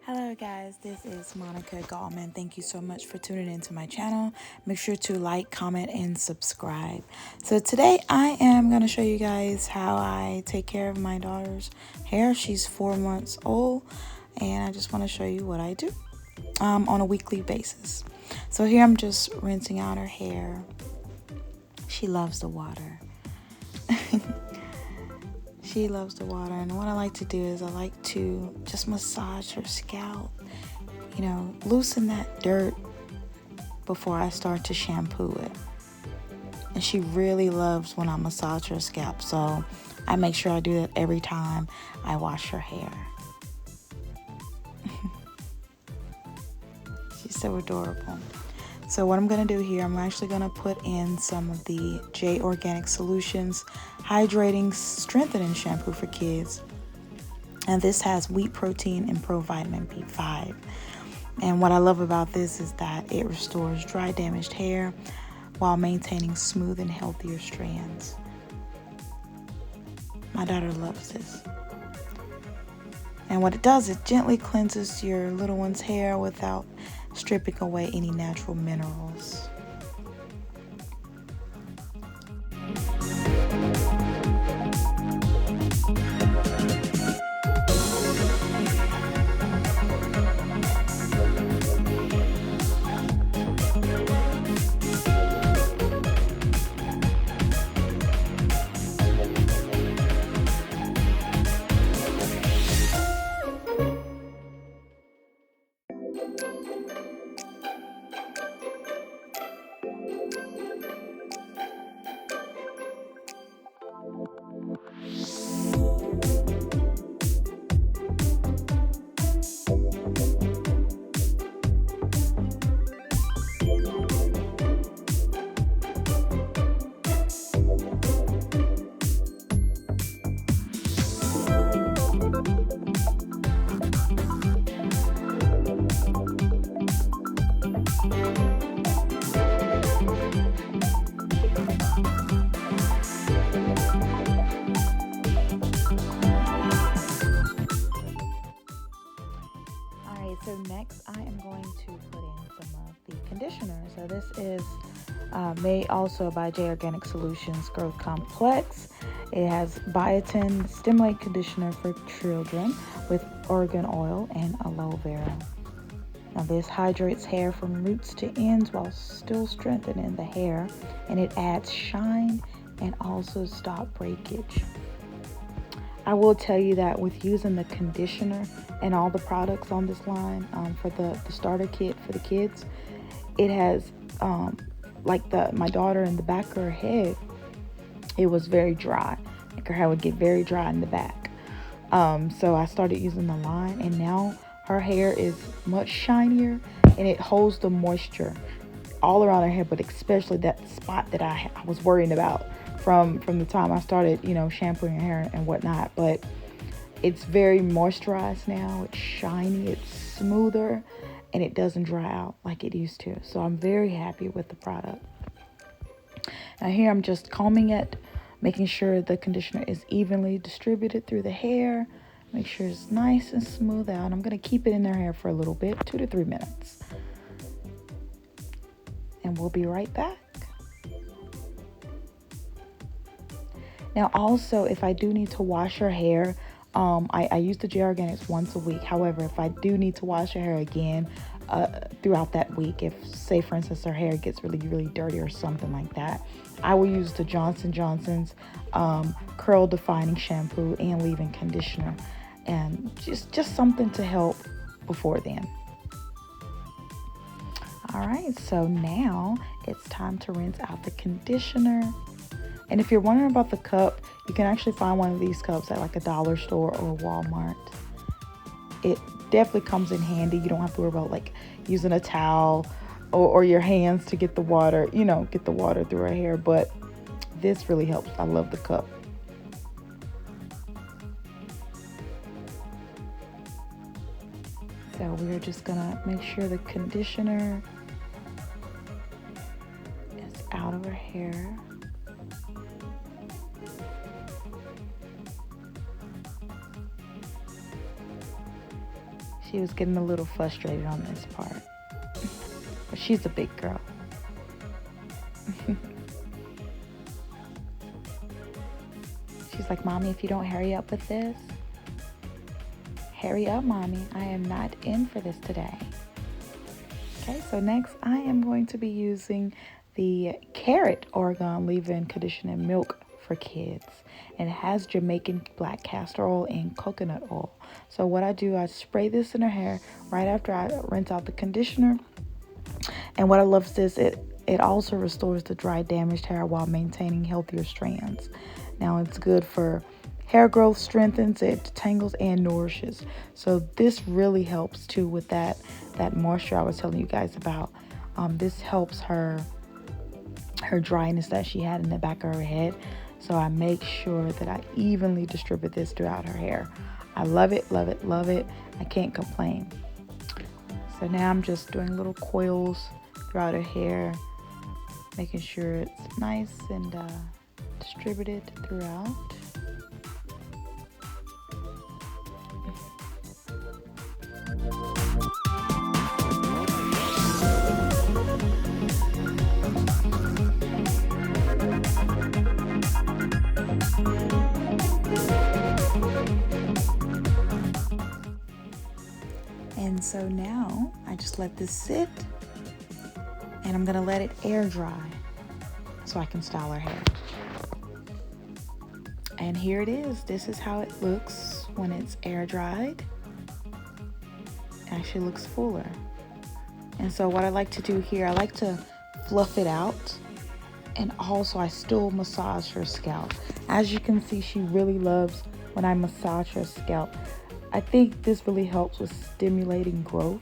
Hello guys, this is Monica Gallman. Thank you so much for tuning into my channel. Make sure to like, comment, and subscribe. So today I am going to show you guys how I take care of my daughter's hair. She's 4 months old and I just want to show you what I do on a weekly basis. So here I'm just rinsing out her hair. She loves the water. She loves the water, and what I like to do is I like to just massage her scalp, loosen that dirt before I start to shampoo it. And she really loves when I massage her scalp, so I make sure I do that every time I wash her hair. She's so adorable. So what I'm going to do here, I'm actually going to put in some of the J Organic Solutions Hydrating Strengthening Shampoo for Kids. And this has wheat protein and provitamin B5. And what I love about this is that it restores dry, damaged hair while maintaining smooth and healthier strands. My daughter loves this. And what it does, it gently cleanses your little one's hair without stripping away any natural minerals. So next I am going to put in some of the conditioner. So this is made also by J Organic Solutions Growth Complex. It has biotin stimulate conditioner for children with argan oil and aloe vera. Now this hydrates hair from roots to ends while still strengthening the hair, and it adds shine and also stop breakage. I will tell you that with using the conditioner and all the products on this line for the starter kit for the kids, it has my daughter in the back of her head, it was very dry. Like her hair would get very dry in the back. So I started using the line, and now her hair is much shinier and it holds the moisture all around her hair, but especially that spot that I was worrying about from the time I started, shampooing her hair and whatnot. But it's very moisturized now. It's shiny, it's smoother, and it doesn't dry out like it used to. So I'm very happy with the product. Now here I'm just combing it, making sure the conditioner is evenly distributed through the hair. Make sure it's nice and smooth out. I'm going to keep it in their hair for a little bit, 2 to 3 minutes. And we'll be right back. Now also, if I do need to wash her hair, I use the J Organics once a week. However, if I do need to wash her hair again throughout that week, if say for instance her hair gets really, really dirty or something like that, I will use the Johnson & Johnson's curl defining shampoo and leave-in conditioner, and just something to help before then. All right, so now it's time to rinse out the conditioner. And if you're wondering about the cup, you can actually find one of these cups at like a dollar store or Walmart. It definitely comes in handy. You don't have to worry about like using a towel or your hands to get the water, get the water through her hair. But this really helps. I love the cup. So we're just gonna make sure the conditioner is out of her hair. She was getting a little frustrated on this part. But she's a big girl. She's like, Mommy, if you don't hurry up with this, hurry up, Mommy. I am not in for this today. Okay, so next I am going to be using the Carrot Oregon Leave-In Conditioning Milk for Kids. And it has Jamaican black castor oil and coconut oil. So what I do, I spray this in her hair right after I rinse out the conditioner. And what I love is this, it also restores the dry, damaged hair while maintaining healthier strands. Now it's good for hair growth, strengthens it, detangles, and nourishes. So this really helps too with that moisture I was telling you guys about. This helps her dryness that she had in the back of her head. So I make sure that I evenly distribute this throughout her hair. I love it, love it, love it. I can't complain. So now I'm just doing little coils throughout her hair, making sure it's nice and distributed throughout. And so now I just let this sit, and I'm gonna let it air dry so I can style her hair. And here it is. This is how it looks when it's air dried. It actually looks fuller. And so what I like to do here, I like to fluff it out, and also I still massage her scalp. As you can see, she really loves when I massage her scalp. I think this really helps with stimulating growth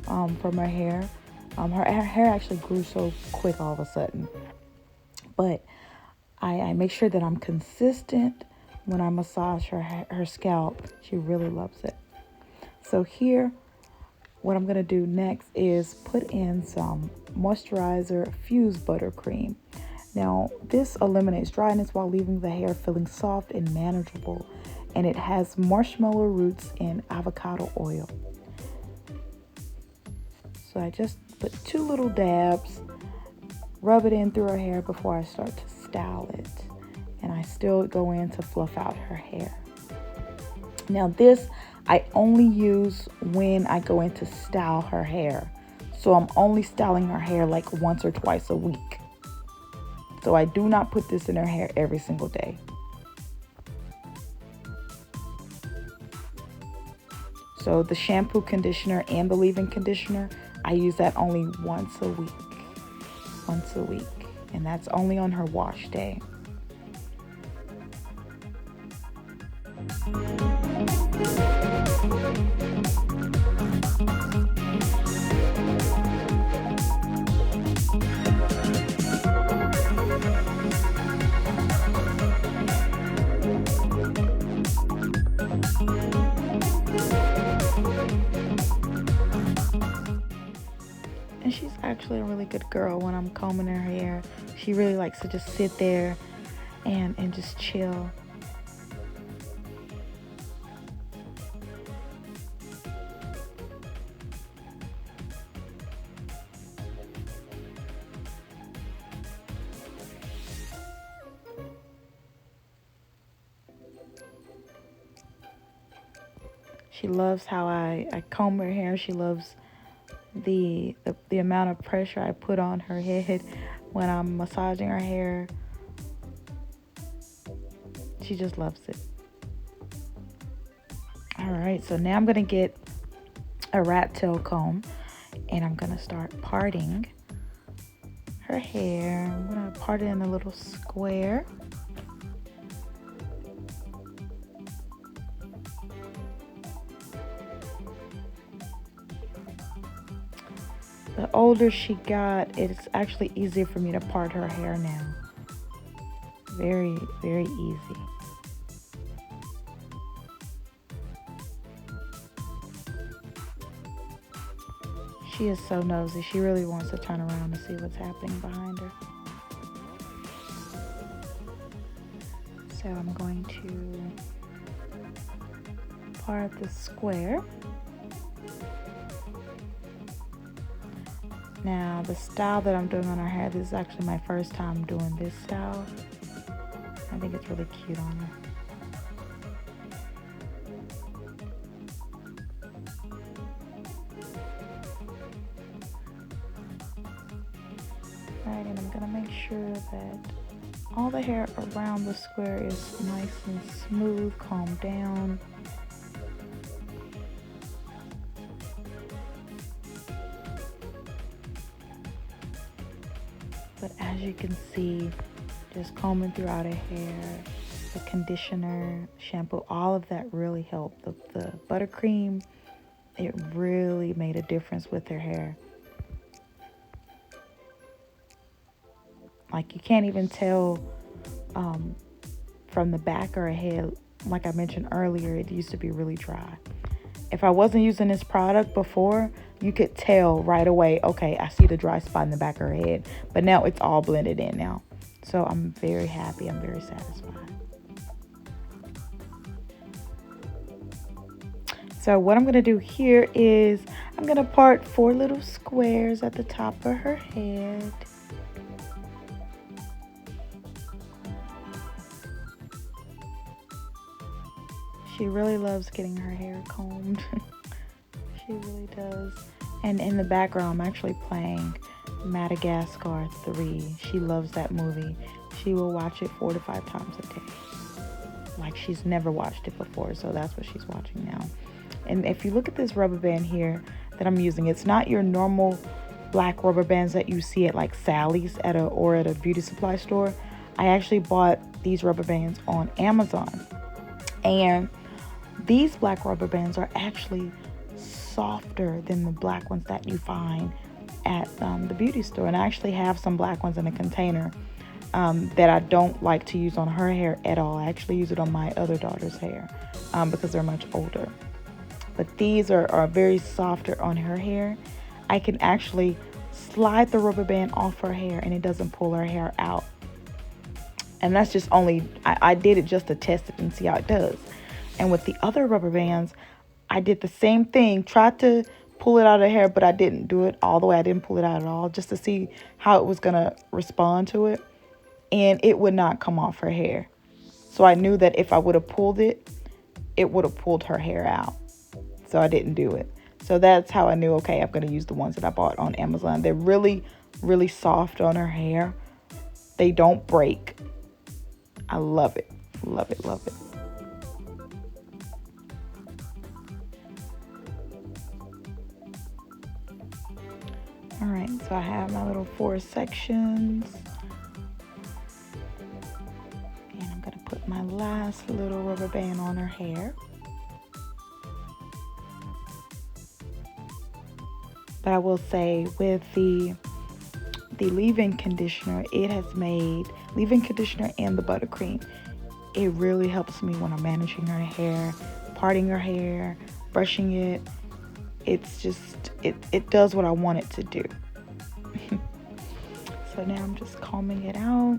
from her hair. Her hair actually grew so quick all of a sudden. But I make sure that I'm consistent when I massage her scalp. She really loves it. So here, what I'm going to do next is put in some moisturizer Fuse Buttercream. Now, this eliminates dryness while leaving the hair feeling soft and manageable. And it has marshmallow roots and avocado oil. So I just put 2 little dabs, rub it in through her hair before I start to style it. And I still go in to fluff out her hair. Now this I only use when I go in to style her hair. So I'm only styling her hair like once or twice a week. So I do not put this in her hair every single day. So the shampoo, conditioner, and the leave-in conditioner, I use that only once a week. Once a week. And that's only on her wash day. And she's actually a really good girl when I'm combing her hair. She really likes to just sit there and just chill. She loves how I comb her hair. She loves the amount of pressure I put on her head when I'm massaging her hair. She just loves it. All right, so now I'm gonna get a rat tail comb and I'm gonna start parting her hair. I'm gonna part it in a little square. The older she got, it's actually easier for me to part her hair now. Very, very easy. She is so nosy. She really wants to turn around and see what's happening behind her. So I'm going to part the square. Now, the style that I'm doing on her hair, this is actually my first time doing this style. I think it's really cute on her. Alright, and I'm gonna make sure that all the hair around the square is nice and smooth, combed down. But as you can see, just combing throughout her hair, the conditioner, shampoo, all of that really helped. The buttercream, it really made a difference with her hair. Like, you can't even tell from the back of her head. Like I mentioned earlier, it used to be really dry. If I wasn't using this product before, you could tell right away, okay, I see the dry spot in the back of her head. But now it's all blended in now. So I'm very happy. I'm very satisfied. So what I'm going to do here is I'm going to part 4 little squares at the top of her head. She really loves getting her hair combed. She really does. And in the background, I'm actually playing Madagascar 3. She loves that movie. She will watch it 4 to 5 times a day. Like, she's never watched it before, so that's what she's watching now. And if you look at this rubber band here that I'm using, it's not your normal black rubber bands that you see at like Sally's at a beauty supply store. I actually bought these rubber bands on Amazon. And these black rubber bands are actually softer than the black ones that you find at the beauty store. And I actually have some black ones in a container that I don't like to use on her hair at all. I actually use it on my other daughter's hair because they're much older. But these are very softer on her hair. I can actually slide the rubber band off her hair and it doesn't pull her hair out. And that's just only, I did it just to test it and see how it does. And with the other rubber bands, I did the same thing, tried to pull it out of her hair, but I didn't do it all the way. I didn't pull it out at all, just to see how it was going to respond to it. And it would not come off her hair. So I knew that if I would have pulled it, it would have pulled her hair out. So I didn't do it. So that's how I knew, okay, I'm going to use the ones that I bought on Amazon. They're really, really soft on her hair. They don't break. I love it. Love it, love it. All right, so I have my little 4 sections. And I'm going to put my last little rubber band on her hair. But I will say with the leave-in conditioner, it has made leave-in conditioner and the buttercream. It really helps me when I'm managing her hair, parting her hair, brushing it. It's just, it does what I want it to do. So now I'm just combing it out.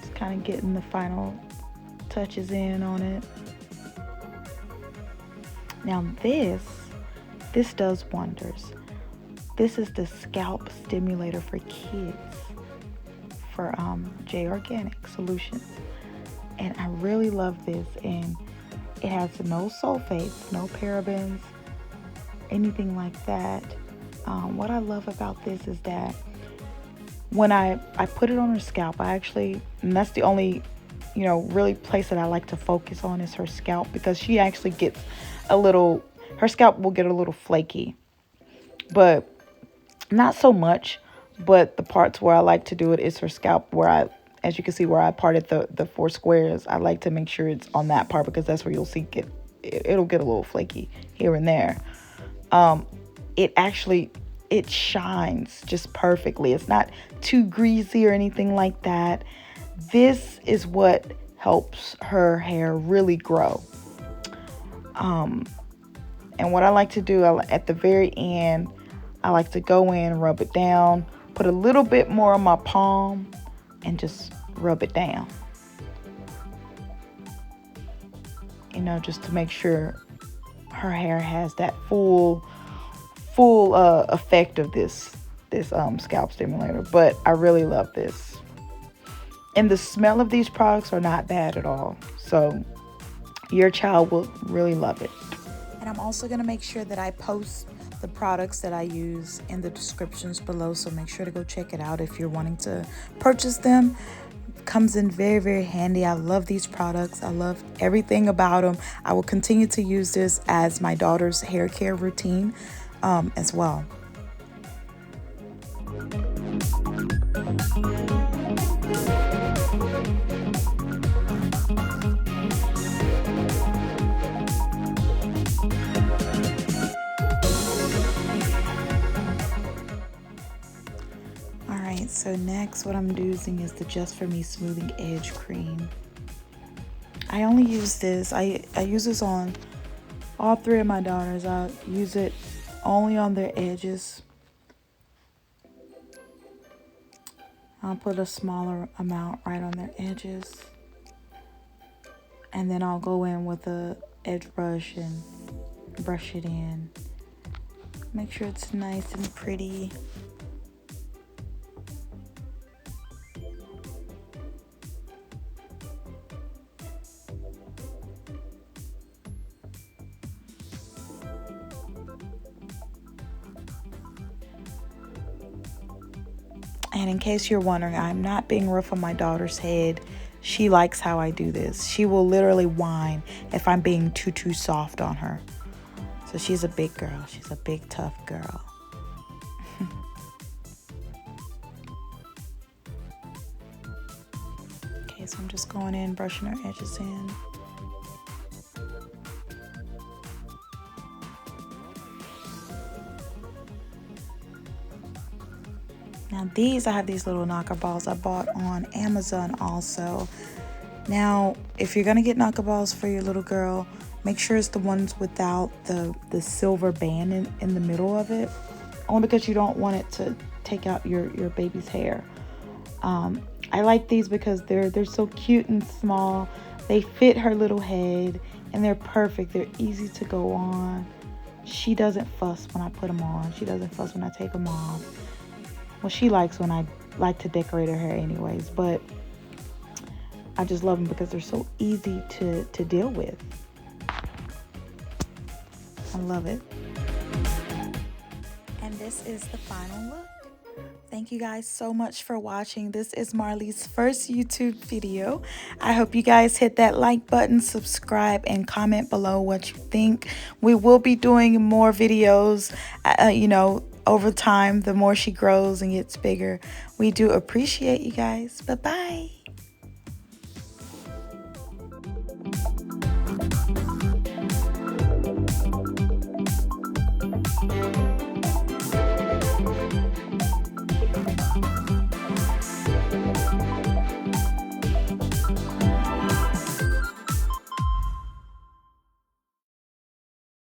Just kind of getting the final touches in on it. Now this does wonders. This is the scalp stimulator for kids for J Organic Solutions. And I really love this. And it has no sulfates, no parabens, anything like that. What I love about this is that when I put it on her scalp, and that's the only, really place that I like to focus on is her scalp, because she actually gets her scalp will get a little flaky, but not so much. But the parts where I like to do it is her scalp, as you can see, where I parted the 4 squares. I like to make sure it's on that part, because that's where you'll see it'll get a little flaky here and there. It shines just perfectly. It's not too greasy or anything like that. This is what helps her hair really grow. And what I like to do at the very end, I like to go in, rub it down, put a little bit more on my palm, and just rub it down. Just to make sure her hair has that full full effect of this scalp stimulator, but I really love this. And the smell of these products are not bad at all. So your child will really love it. And I'm also going to make sure that I post the products that I use in the descriptions below. So make sure to go check it out if you're wanting to purchase them. Comes in very, very handy. I love these products. I love everything about them. I will continue to use this as my daughter's hair care routine as well. Alright, so next what I'm using is the Just For Me Smoothing Edge Cream. I only use this. I use this on all three of my daughters. I use it only on their edges. I'll put a smaller amount right on their edges. And then I'll go in with a edge brush and brush it in. Make sure it's nice and pretty. And in case you're wondering, I'm not being rough on my daughter's head. She likes how I do this. She will literally whine if I'm being too soft on her. So she's a big girl. She's a big, tough girl. Okay, so I'm just going in, brushing her edges in. Now these, I have these little knocker balls I bought on Amazon also. Now, if you're gonna get knocker balls for your little girl, make sure it's the ones without the silver band in the middle of it. Only because you don't want it to take out your baby's hair. I like these because they're so cute and small. They fit her little head and they're perfect. They're easy to go on. She doesn't fuss when I put them on. She doesn't fuss when I take them off. Well, she likes when I like to decorate her hair anyways, but I just love them because they're so easy to deal with. I love it. And this is the final look. Thank you guys so much for watching. This is Marley's first YouTube video. I hope you guys hit that like button, subscribe, and comment below what you think. We will be doing more videos, you know, over time, the more she grows and gets bigger. We do appreciate you guys. Bye-bye.